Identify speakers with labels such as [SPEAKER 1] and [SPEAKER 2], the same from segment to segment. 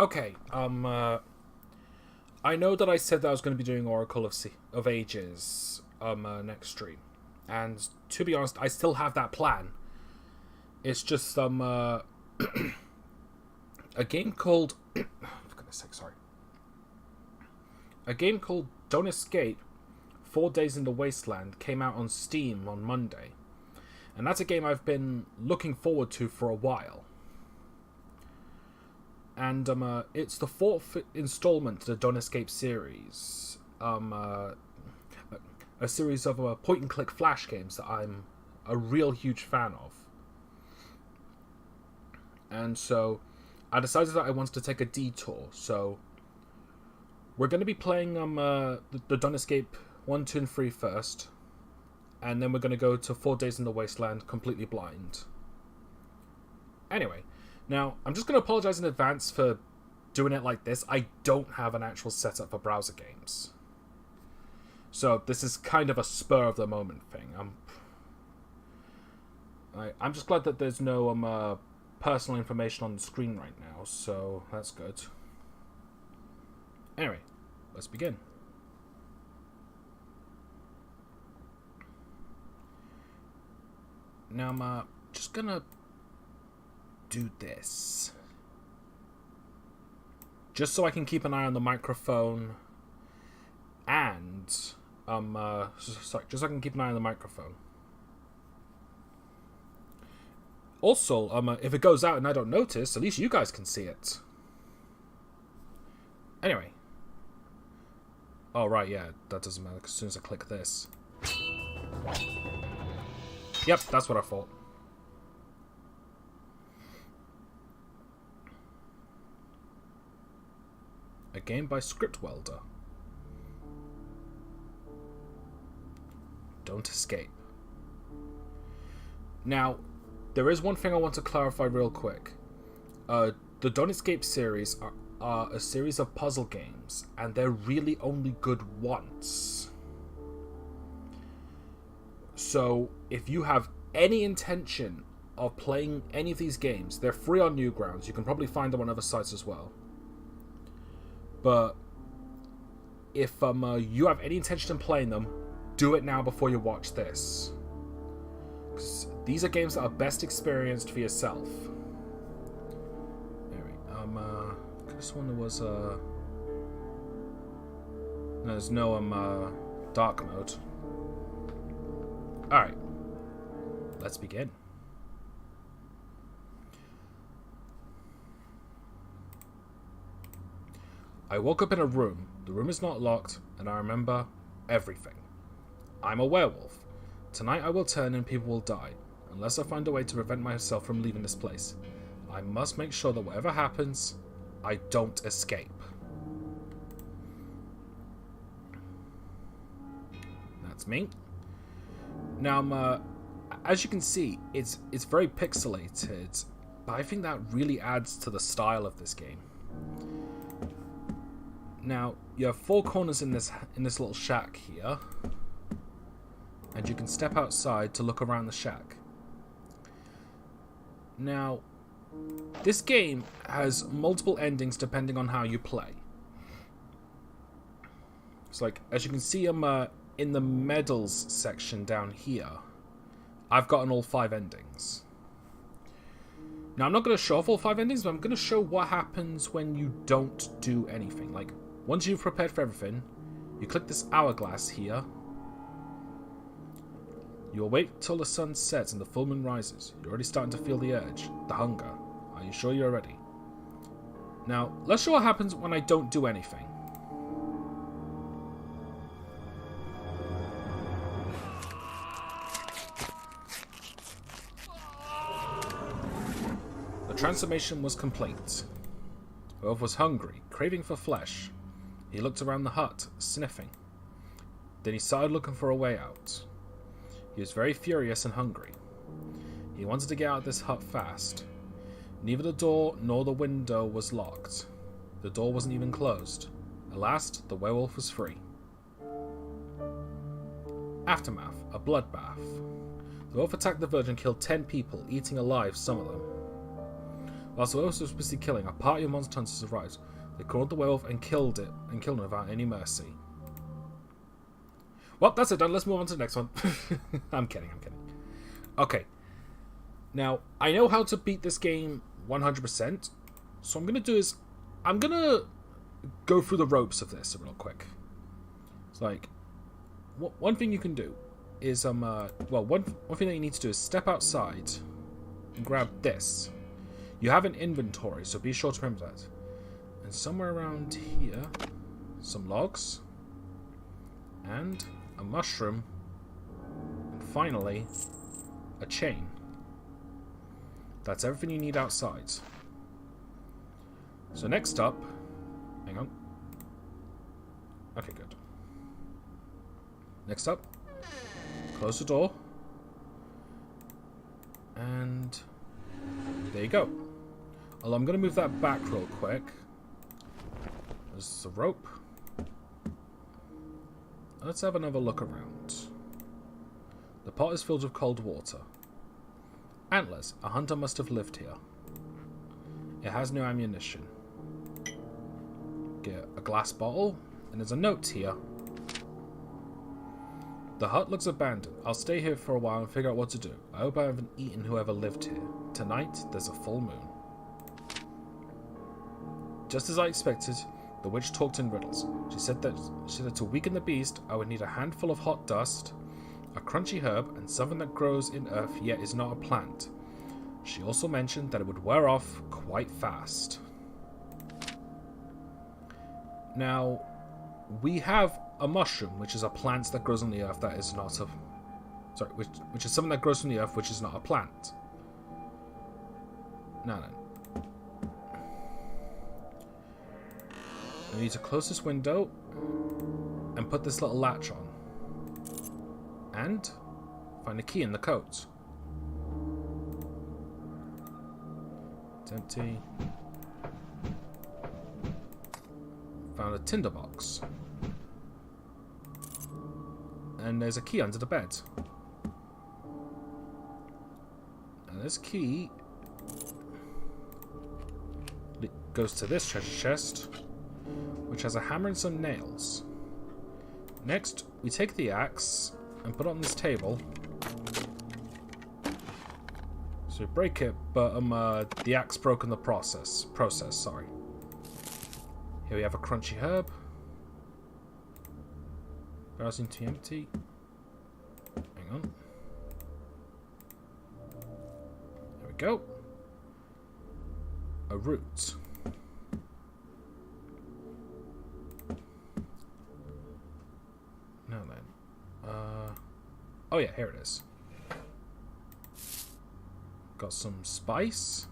[SPEAKER 1] Okay, I know that I said that I was going to be doing Oracle of Ages, next stream. And to be honest, I still have that plan. It's just, a game called... for goodness sake, sorry. A game called Don't Escape, 4 Days in the Wasteland, came out on Steam on Monday. And that's a game I've been looking forward to for a while. And it's the 4th installment to the Don't Escape series. A series of point-and-click flash games that I'm a real huge fan of. And so I decided that I wanted to take a detour. So we're going to be playing the Don't Escape 1, 2, and 3 first. And then we're going to go to 4 Days in the Wasteland completely blind. Anyway, now I'm just going to apologize in advance for doing it like this. I don't have an actual setup for browser games. So this is kind of a spur-of-the-moment thing. I'm just glad that there's no personal information on the screen right now, so that's good. Anyway, let's begin. Now I'm just gonna do this. Just so I can keep an eye on the microphone and... sorry, just so I can keep an eye on the microphone. Also, if it goes out and I don't notice, at least you guys can see it. Anyway. Oh, right, yeah, that doesn't matter, as soon as I click this. Yep, that's what I thought. A game by Script Welder. Don't Escape. Now, there is one thing I want to clarify real quick. The Don't Escape series are a series of puzzle games, and they're really only good once. So, if you have any intention of playing any of these games, they're free on Newgrounds. You can probably find them on other sites as well. But if you have any intention in playing them, do it now before you watch this. Because these are games that are best experienced for yourself. Anyway, this one was no, there's no dark mode. Alright. Let's begin. I woke up in a room. The room is not locked, and I remember everything. I'm a werewolf. Tonight I will turn and people will die, unless I find a way to prevent myself from leaving this place. I must make sure that whatever happens, I don't escape. That's me. Now, as you can see, it's very pixelated, but I think that really adds to the style of this game. Now, you have 4 corners in this little shack here, and you can step outside to look around the shack. Now, this game has multiple endings depending on how you play. It's like, as you can see, I'm in the medals section down here. I've gotten all 5 endings. Now, I'm not going to show off all 5 endings, but I'm going to show what happens when you don't do anything. Like, once you've prepared for everything, you click this hourglass here. You'll wait till the sun sets and the full moon rises. You're already starting to feel the urge, the hunger. Are you sure you're ready? Now, let's show what happens when I don't do anything. The transformation was complete. Wolf was hungry, craving for flesh. He looked around the hut, sniffing. Then he started looking for a way out. He was very furious and hungry. He wanted to get out of this hut fast. Neither the door nor the window was locked. The door wasn't even closed. At last, the werewolf was free. Aftermath, a bloodbath. The wolf attacked the village and killed 10 people, eating alive some of them. Whilst the werewolf was busy killing, a party of monster hunters arrived. They cornered the werewolf and killed it, and killed him without any mercy. Well, that's it done. Let's move on to the next one. I'm kidding. Okay. Now, I know how to beat this game 100%. So what I'm going to do is, I'm going to go through the ropes of this real quick. It's like, one thing you can do is, one thing that you need to do is step outside and grab this. You have an inventory, so be sure to remember that. And somewhere around here, some logs, and a mushroom, and finally, a chain. That's everything you need outside. So next up, hang on. Okay, good. Next up, close the door, and there you go. Although I'm going to move that back real quick. There's the rope. Let's have another look around. The pot is filled with cold water. Antlers. A hunter must have lived here. It has no ammunition. Get a glass bottle. And there's a note here. The hut looks abandoned. I'll stay here for a while and figure out what to do. I hope I haven't eaten whoever lived here. Tonight, there's a full moon. Just as I expected, the witch talked in riddles. She said that to weaken the beast, I would need a handful of hot dust, a crunchy herb, and something that grows in earth yet is not a plant. She also mentioned that it would wear off quite fast. Now, we have a mushroom, which is a plant that grows on the earth that is not a... Sorry, which is something that grows from the earth, which is not a plant. Now then. I need to close this window and put this little latch on. And find a key in the coat. It's empty. Found a tinderbox. And there's a key under the bed. And this key goes to this treasure chest, which has a hammer and some nails. Next, we take the axe and put it on this table. So we break it, but the axe broke in the process. Sorry. Here we have a crunchy herb. Barrel seems to be empty. Hang on. There we go. A root. Now then. Oh yeah, here it is. Got some spice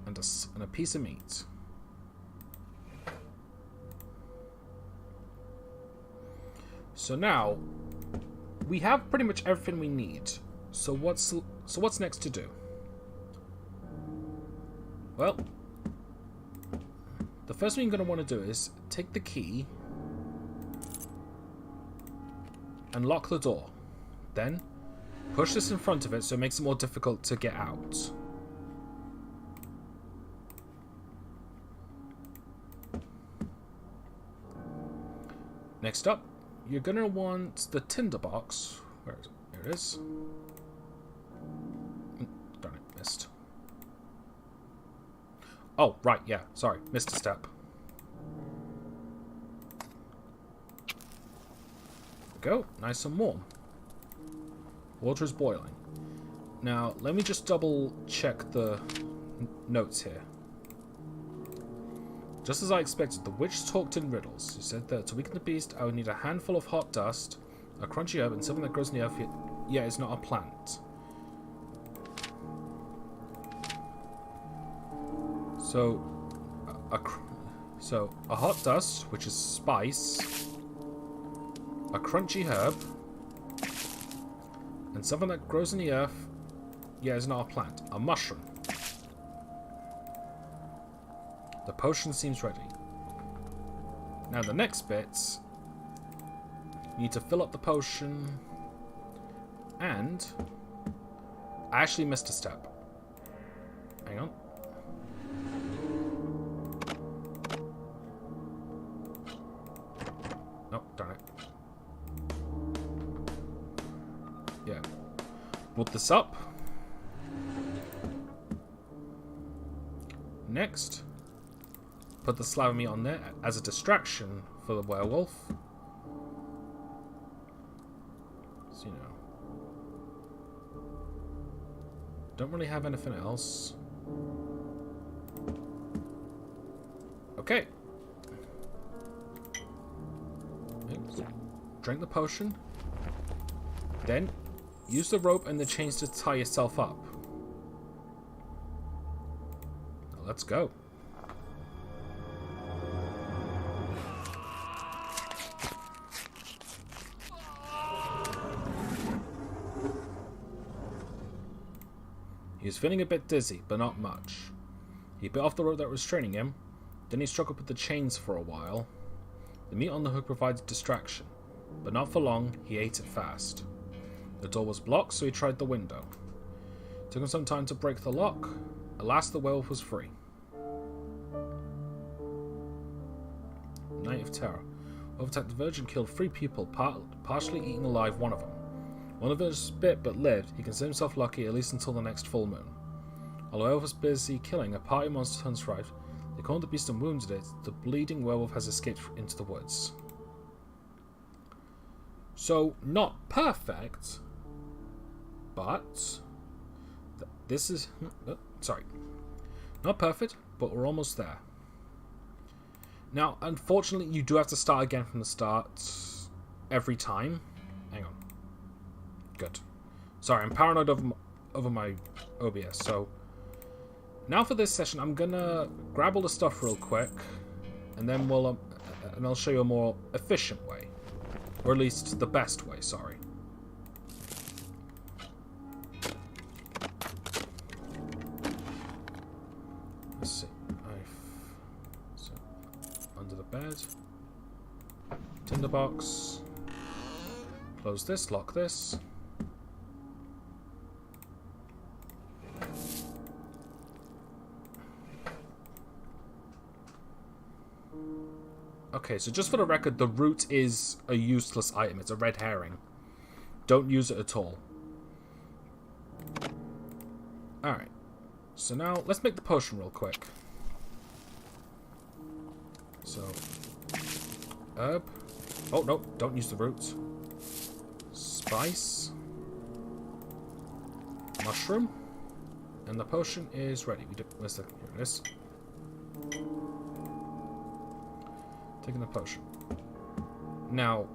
[SPEAKER 1] and a piece of meat. So now we have pretty much everything we need. So what's next to do? Well, the first thing you're going to want to do is take the key and lock the door. Then push this in front of it so it makes it more difficult to get out. Next up, you're going to want the tinderbox. Where is it? There it is. Darn it, missed. Oh, right, yeah, sorry, missed a step. There we go, nice and warm. Water is boiling. Now, let me just double check the notes here. Just as I expected, the witch talked in riddles. She said that to weaken the beast, I would need a handful of hot dust, a crunchy herb, and something that grows in the earth, yet is not a plant. So a hot dust, which is spice, a crunchy herb, and something that grows in the earth, yet is not a plant. A mushroom. The potion seems ready. Now the next bit, you need to fill up the potion, and I actually missed a step. Hang on. this up. Next, put the slab of meat on there as a distraction for the werewolf. So, you know, don't really have anything else. Okay. Drink the potion. Then, use the rope and the chains to tie yourself up. Now, let's go. He was feeling a bit dizzy, but not much. He bit off the rope that was restraining him. Then he struggled with the chains for a while. The meat on the hook provided distraction, but not for long. He ate it fast. The door was blocked, so he tried the window. It took him some time to break the lock. At last, the werewolf was free. Night of Terror. Overtacked the Virgin killed 3 people, partially eating alive one of them. One of them was bit but lived. He considered himself lucky, at least until the next full moon. While the werewolf was busy killing, a party of monster hunts arrived. They cornered the beast and wounded it. The bleeding werewolf has escaped into the woods. So, not perfect, but this is... sorry. Not perfect, but we're almost there. Now, unfortunately, you do have to start again from the start every time. Hang on. Good. Sorry, I'm paranoid over my OBS, so... Now for this session, I'm gonna grab all the stuff real quick, and then and I'll show you a more efficient way. Or at least the best way, sorry. Let's see. So, under the bed. Tinderbox. Close this, lock this. Okay, so just for the record, the root is a useless item. It's a red herring. Don't use it at all. Alright. So now, let's make the potion real quick. So, herb. Oh, no, don't use the roots. Spice. Mushroom. And the potion is ready. Where's the... Here it is. Taking the potion. Now,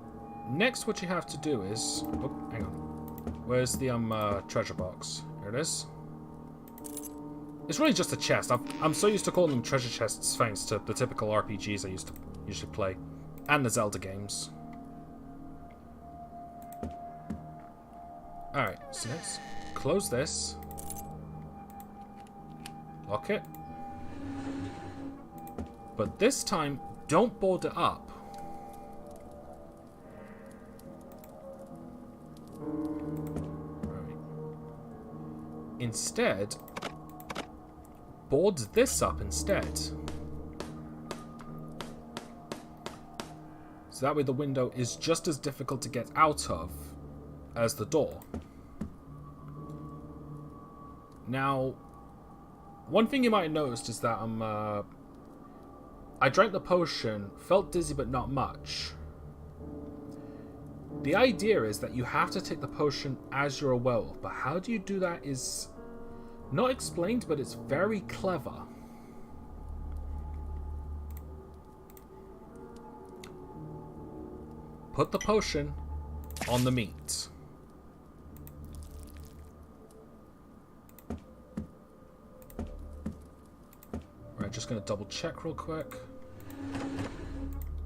[SPEAKER 1] next what you have to do is... Oh, hang on. Where's the treasure box? Here it is. It's really just a chest. I'm so used to calling them treasure chests thanks to the typical RPGs I used to usually play. And the Zelda games. Alright, so let's close this. Lock it. But this time, don't board it up. Right. Instead, board this up instead. So that way the window is just as difficult to get out of as the door. Now, one thing you might have noticed is that I drank the potion, felt dizzy but not much. The idea is that you have to take the potion as you're a werewolf, but how do you do that is not explained, but it's very clever. Put the potion on the meat. Right, just going to double check real quick.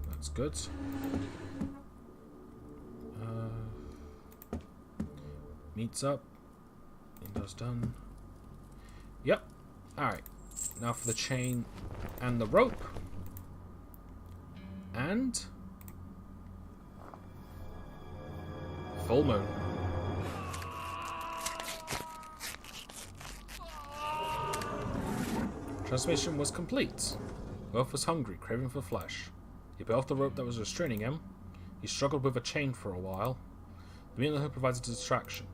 [SPEAKER 1] That's good. Meat's up. Window's done. Yep. Alright. Now for the chain and the rope. And... full moon. Transformation was complete. Wolf was hungry, craving for flesh. He bit off the rope that was restraining him. He struggled with a chain for a while. The meat on the hook provides a distraction.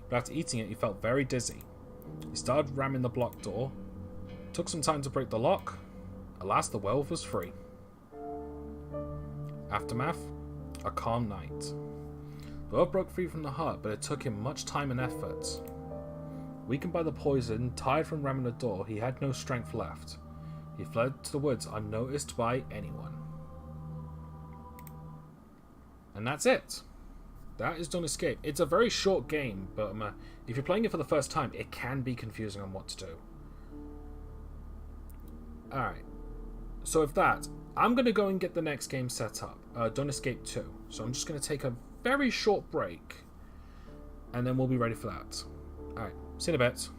[SPEAKER 1] but after eating it, he felt very dizzy. He started ramming the block door. Took some time to break the lock. Alas, the werewolf was free. Aftermath: a calm night. The werewolf broke free from the hut, but it took him much time and effort. Weakened by the poison, tired from ramming the door, he had no strength left. He fled to the woods unnoticed by anyone. And that's it. That is Don't Escape. It's a very short game, but if you're playing it for the first time, it can be confusing on what to do. Alright. So with that, I'm going to go and get the next game set up. Don't Escape 2. So I'm just going to take a very short break. And then we'll be ready for that. Alright. See you in a bit.